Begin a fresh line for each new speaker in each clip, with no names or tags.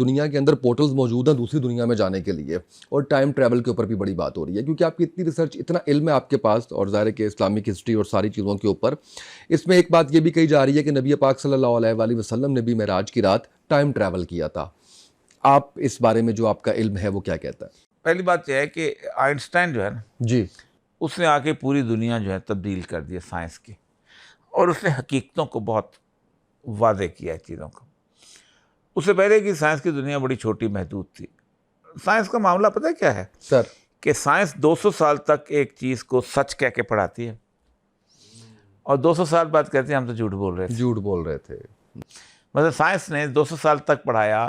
दुनिया के अंदर पोर्टल्स मौजूद हैं दूसरी दुनिया में जाने के लिए, और टाइम ट्रैवल के ऊपर भी बड़ी बात हो रही है क्योंकि आपकी इतनी रिसर्च, इतना इल्म है आपके पास, और ज़ाहिर है कि इस्लामिक हिस्ट्री और सारी चीज़ों के ऊपर। इसमें एक बात ये भी कही जा रही है कि नबी पाक सल्लल्लाहु अलैहि वसल्लम ने भी मेराज की रात टाइम ट्रैवल किया था। आप इस बारे में जो आपका इल्म है वो क्या कहता है?
पहली बात यह है कि आइंस्टाइन जो है ना
जी।
उसने आके पूरी दुनिया जो है तब्दील कर दी है साइंस की, और उसने हकीकतों को बहुत वादे किया है चीज़ों को। उससे पहले कि साइंस की दुनिया बड़ी छोटी महदूद थी। साइंस का मामला पता है क्या है
सर?
कि साइंस 200 साल तक एक चीज़ को सच कह के पढ़ाती है, और 200 साल बाद कहते हैं हम तो झूठ बोल रहे थे।
झूठ बोल रहे थे।
मतलब साइंस ने 200 साल तक पढ़ाया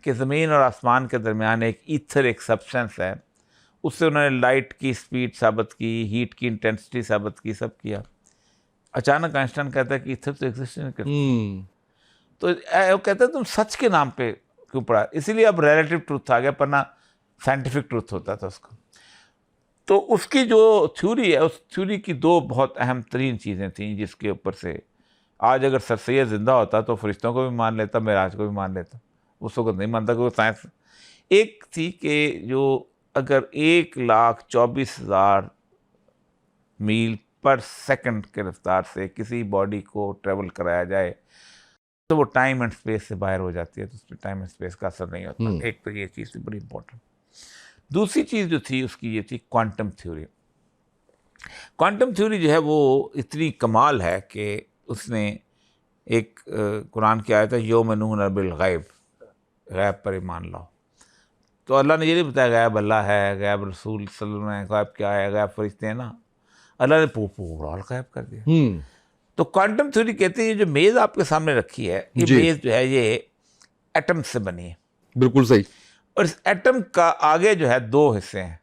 कि ज़मीन और आसमान के दरमियान एक ईथर, एक सब्सटेंस है। उससे उन्होंने लाइट की स्पीड साबित की, हीट की इंटेंसिटी साबित की, सब किया। अचानक आइंस्टाइन कहता है कि ईथर तो एग्जिस्ट नहीं करता। तो वो कहता है तुम सच के नाम पे क्यों पढ़ा? इसीलिए अब रिलेटिव ट्रूथ आ गया, पर ना साइंटिफिक ट्रूथ होता था उसको। तो उसकी जो थ्योरी है, उस थ्योरी की दो बहुत अहम तरीन चीज़ें थीं जिसके ऊपर से आज अगर सर सैयद ज़िंदा होता तो फरिश्तों को भी मान लेता, मेराज को भी मान लेता। उस वक्त नहीं मानता क्योंकि साइंस एक थी कि जो अगर 1,24,000 मील पर सेकंड के रफ्तार से किसी बॉडी को ट्रेवल कराया जाए तो वो टाइम एंड स्पेस से बाहर हो जाती है, तो उसमें टाइम एंड स्पेस का असर नहीं होता। एक तो ये चीज़ थी बड़ी इंपॉर्टेंट। दूसरी चीज़ जो थी उसकी ये थी क्वांटम थ्योरी। क्वांटम थ्योरी जो है वो इतनी कमाल है कि उसने एक कुरान की आयत है यौमनून बिल गैब, गैब पर ईमान लाओ। तो अल्लाह ने ये नहीं बताया गैब अल्लाह है, गैब रसूल सल्लल्लाहु अलैहि वसल्लम है, गैब क्या है, गैब फरिश्ते हैं ना। अल्लाह ने पूरा गैब कर दिया। तो क्वांटम थ्योरी कहते हैं जो मेज़ आपके सामने रखी है, ये मेज़ जो है ये एटम से बनी है।
बिल्कुल सही।
और इस एटम का आगे जो है दो हिस्से हैं,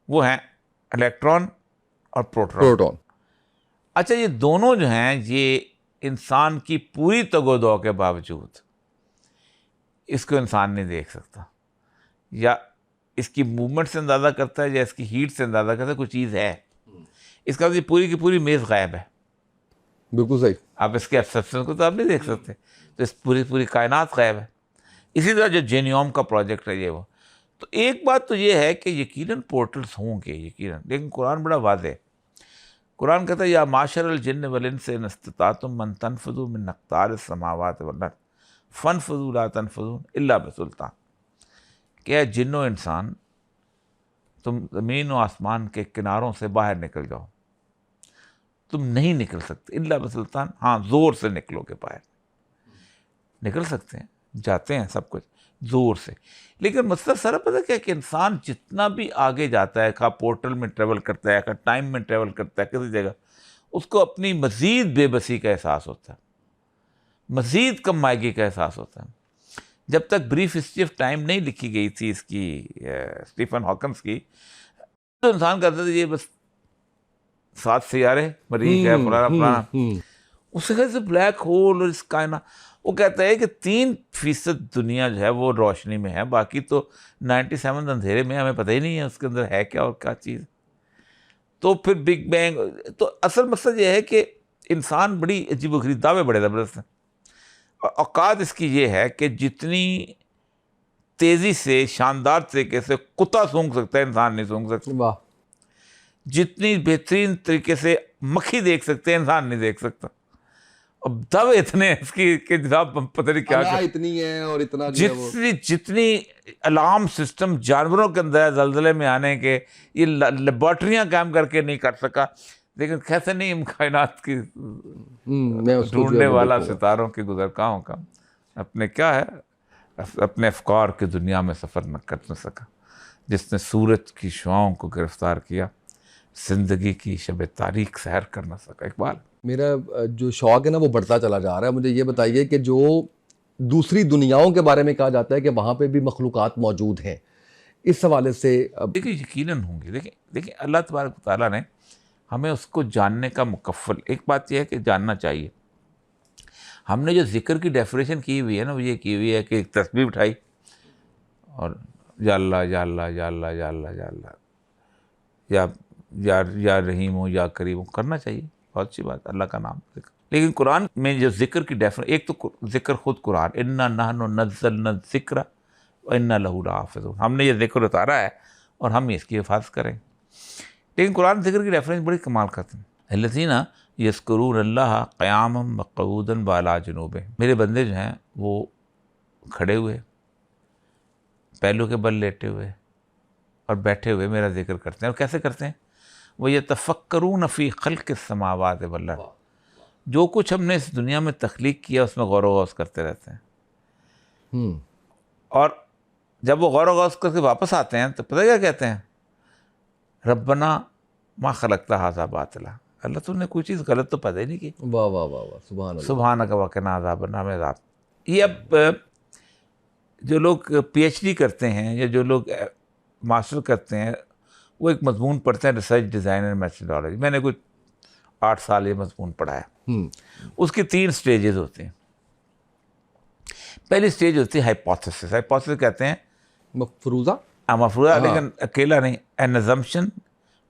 वो हैं इलेक्ट्रॉन और प्रोटॉन। अच्छा, ये दोनों जो हैं ये इंसान की पूरी तगोदो के बावजूद इसको इंसान नहीं देख सकता, या इसकी मूवमेंट से अंदाज़ा करता है या इसकी हीट से अंदाज़ा करता है कोई चीज़ है। इसका मतलब पूरी की पूरी मेज़ गायब है।
बिल्कुल सही।
आप इसके एक्सेप्शन को तो आप नहीं देख सकते, तो इस पूरी कायनात गायब है। इसी तरह जो जेनियम का प्रोजेक्ट है ये वो। तो एक बात तो ये है कि यकीनन पोर्टल्स होंगे, यकीनन, लेकिन कुरान बड़ा वाज़ेह। कुरान कहता है या माशरल जिन्न वल इंस इन इस्तताअतुम मन तनफुज़ू मिन अक़तारिस समावाति वल अर्ज़ फनफुज़ू ला तनफुज़ून इल्ला बिसुल्तान। क्या जिन्नो इंसान तुम ज़मीन और आसमान के किनारों से बाहर निकल जाओ, तुम नहीं निकल सकते इल्ला बिसुल्तान। हाँ, ज़ोर से निकलोगे बाहर, निकल सकते हैं, जाते हैं सब कुछ ज़ोर से। लेकिन मसला सारा पता क्या है कि इंसान जितना भी आगे जाता है, खा पोर्टल में ट्रेवल करता है, खा टाइम में ट्रेवल करता है किसी जगह, उसको अपनी मज़ीद बेबसी का एहसास होता है, मज़ीद कमाईगी का एहसास होता है। जब तक ब्रीफ हिस्ट्री ऑफ टाइम नहीं लिखी गई थी इसकी स्टीफन हॉकिंस की, तो इंसान कहता था ये बस 7 सियारे मरीख है फलाना फलाना। उससे कहते ब्लैक होल और इस कायनात। वो कहता है कि 3% दुनिया जो है वो रोशनी में है, बाकी तो 97 अंधेरे में, हमें पता ही नहीं है उसके अंदर है क्या और क्या चीज़। तो फिर बिग बैंग। तो असल मकसद ये है कि इंसान बड़ी अजीबोगरीब, दावे बड़े ज़बरदस्त हैं। औकात इसकी ये है कि जितनी तेज़ी से शानदार तरीके से कुत्ता सूंघ सकता है, इंसान नहीं सूंघ सकता।
वाह।
जितनी बेहतरीन तरीके से मक्खी देख सकते हैं, इंसान नहीं देख सकता। अब दावे इतने हैं इसकी कि जनाब पता नहीं क्या
इतनी है और इतना
जितनी अलार्म सिस्टम जानवरों के अंदर है ज़लज़ले में आने के, ये लेबॉर्ट्रियाँ काम करके नहीं कर सका। लेकिन कैसे नहीं हम कायनात की ढूंढने वाला सितारों के गुज़रगाहों का अपने क्या है अपने अफकार की दुनिया में सफ़र न कर न सका, जिसने सूरज की शुआओं को गिरफ्तार किया, ज़िंदगी की शब तारीख सैर कर न सका। इकबाल,
मेरा जो शौक़ है ना वो बढ़ता चला जा रहा है। मुझे ये बताइए कि जो दूसरी दुनियाओं के बारे में कहा जाता है कि वहाँ पे भी मखलूक़ात मौजूद हैं, इस हवाले से
देखिए यकीनन होंगे। देखिए अल्लाह तबारक व तआला ने हमें उसको जानने का मुकफ़ल, एक बात यह है कि जानना चाहिए। हमने जो ज़िक्र की डेफिनेशन की हुई है ना, वो ये की हुई है कि एक तस्बीह उठाई और या अल्लाह या अल्लाह या अल्लाह या अल्लाह या अल्लाह या रहीम हो या करीम हो, करना चाहिए, बहुत अच्छी बात, अल्लाह का नाम जिक्र। लेकिन कुरान में जो जिक्र की डेफिनेशन, एक तो जिक्र खुद कुरान, इन्ना नहनु नज़्ज़लना ज़िक्र व इन्ना लहू लहाफ़िज़ून, हमने ये जिक्र उतारा है और हम इसकी हिफाजत करें। लेकिन कुरान जिक्र की रेफरेंस बड़ी कमाल करते हैं। अल्लज़ीना यज़्कुरूनल्लाह क़ियामन व क़ऊदन व अला जुनूबिहिम, मेरे बंदे जो हैं वो खड़े हुए, पहलू के बल लेटे हुए और बैठे हुए मेरा जिक्र करते हैं। और कैसे करते हैं? वो यतफ़क्करून फ़ी ख़ल्क़िस समावाति वल अर्ज़, जो कुछ हमने इस दुनिया में तख्लीक किया उसमें गौर व गौस करते रहते हैं। और जब वो गौर व गौस करके वापस आते हैं तो पता क्या कहते हैं? रब्बना मा खलक़्ता हाज़ा बातिला, अल्लाह तूने कोई चीज़ गलत तो पैदा ही नहीं की।
वाह वाह वाह वाह, सुभान अल्लाह।
सुब्हानक व क़िना अज़ाबन्नार। ये अब जो लोग PhD करते हैं या जो लोग मास्टर करते हैं वो एक मजमून पढ़ते हैं, रिसर्च डिज़ाइन एंड मेथडोलॉजी। मैंने कुछ 8 साल ये मजमून पढ़ा है। उसकी 3 स्टेजेस होती हैं। पहली स्टेज होती है हाइपोथेसिस। हाइपोथेसिस कहते हैं
मफरूज़ा,
मफरूज़ा, लेकिन अकेला नहीं, N assumption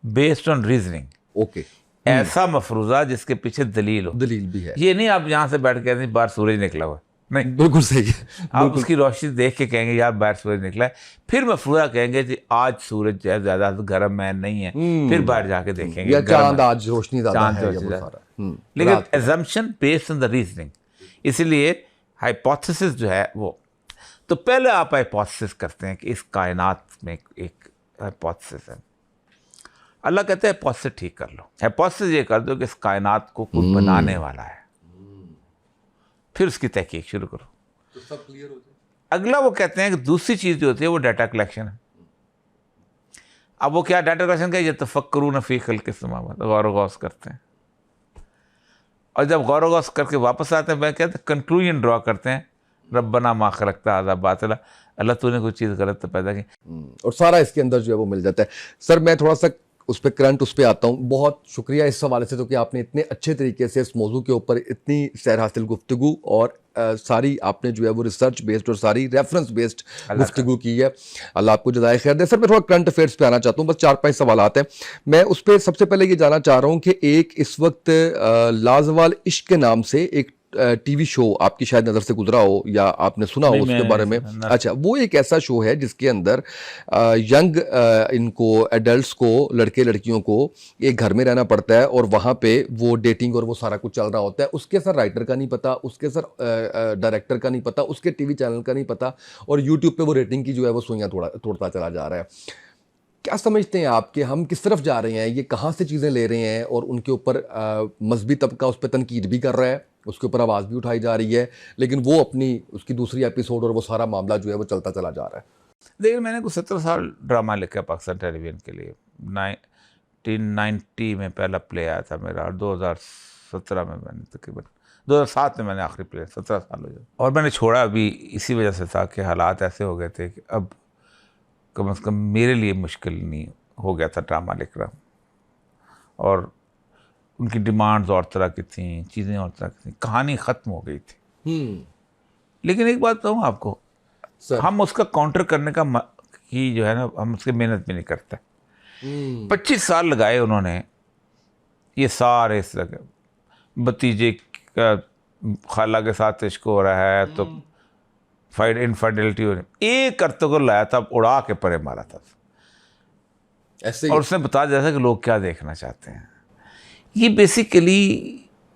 based on reasoning.
Okay,
ऐसा मफरूज़ा जिसके पीछे दलील हो।
दलील भी है।
ये नहीं आप यहाँ से बैठ के कहते हैं बाहर सूरज निकला हुआ, नहीं,
बिल्कुल सही है।
आप उसकी रोशनी देख के कहेंगे यार बाहर सूरज निकला है, फिर मफरूज़ा कहेंगे कि आज सूरज जो है ज़्यादा गर्म है नहीं है, फिर बाहर जाके देखेंगे
या
गर्म
चांद
है।
आज रोशनी ज़्यादा
चांद
है, या
रोशनी
वो
ज़्यादा।
सारा।
लेकिन assumption based on the reasoning, इसलिए हाइपोथेसिस जो है वो, तो पहले आप हाइपोथेसिस करते हैं कि इस कायनात में एक हाइपोथेसिस है। अल्लाह कहते हैं हाइपोथेसिस ठीक कर लो। हाइपोथेसिस ये कर दो कि इस कायनात को कोई बनाने वाला है, फिर उसकी तहकीक शुरू करो
तो सब क्लियर हो जाए।
अगला वो कहते हैं कि दूसरी चीज़ जो होती है वो डाटा कलेक्शन है। अब वो क्या डाटा कलेक्शन का, ये तफक्करून फ़ी ख़ल्क़िस समावात, गौर व गौस करते हैं। और जब गौर व गौस करके वापस आते हैं, मैं कहते हैं कंक्लूजन ड्रॉ करते हैं, रब्बना मा खलक़्ता हाज़ा बातिला, अल्लाह तूने कोई चीज़ गलत तो पैदा की।
और सारा इसके अंदर जो है वो मिल जाता है। सर मैं थोड़ा सा उस पर करंट उस पर आता हूँ। बहुत शुक्रिया इस हवाले से तो कि आपने इतने अच्छे तरीके से इस मौजू के ऊपर इतनी सैर हासिल गुफ्तगू और सारी आपने जो है वो रिसर्च बेस्ड और सारी रेफरेंस बेस्ड गुफ्तगू की है। अल्लाह आपको जज़ाए खैर दे। सर मैं थोड़ा करंट अफेयर्स पे आना चाहता हूँ, बस 4-5 सवालात हैं। मैं उस पर सबसे पहले ये जानना चाह रहा हूँ कि एक इस वक्त लाजवाल इश्क के नाम से एक टीवी शो आपकी शायद नज़र से गुजरा हो या आपने सुना हो उसके बारे में। अच्छा, वो एक ऐसा शो है जिसके अंदर यंग इनको एडल्ट्स को, लड़के लड़कियों को एक घर में रहना पड़ता है और वहाँ पे वो डेटिंग और वो सारा कुछ चल रहा होता है। उसके सर राइटर का नहीं पता, उसके सर डायरेक्टर का नहीं पता, उसके टीवी चैनल का नहीं पता, और यूट्यूब पे वो रेटिंग की जो है वो सुइयाँ तोड़ता चला जा रहा है। क्या समझते हैं आप कि हम किस तरफ जा रहे हैं? ये कहाँ से चीज़ें ले रहे हैं? और उनके ऊपर मजहबी तबका उस पर तनकीद भी कर रहा है, उसके ऊपर आवाज़ भी उठाई जा रही है, लेकिन वो अपनी उसकी दूसरी एपिसोड और वो सारा मामला जो है वो चलता चला जा रहा है।
देखिए मैंने कुछ 17 साल ड्रामा लिखा पाकिस्तान टेलीविज़न के लिए। 1990 में पहला प्ले आया था मेरा, और 2017 में मैंने तकरीबन 2007 में मैंने आखिरी प्ले, 17 साल हो गए। और मैंने छोड़ा भी इसी वजह से था कि हालात ऐसे हो गए थे कि अब कम से कम मेरे लिए मुश्किल नहीं हो गया था ड्रामा लिखना, और उनकी डिमांड्स और तरह की थी, चीज़ें और तरह की थी, कहानी ख़त्म हो गई थी। लेकिन एक बात कहूँ आपको, हम उसका काउंटर करने का की जो है ना, हम उसकी मेहनत भी नहीं करते। 25 साल लगाए उन्होंने, ये सारे इस तरह के भतीजे का खाला के साथ इश्क हो रहा है तो इनफाइडेलिटी हो रही, एक करते को लाया था, उड़ा के परे मारा था
ऐसे
और उसने बता दिया था कि लोग क्या देखना चाहते हैं। ये बेसिकली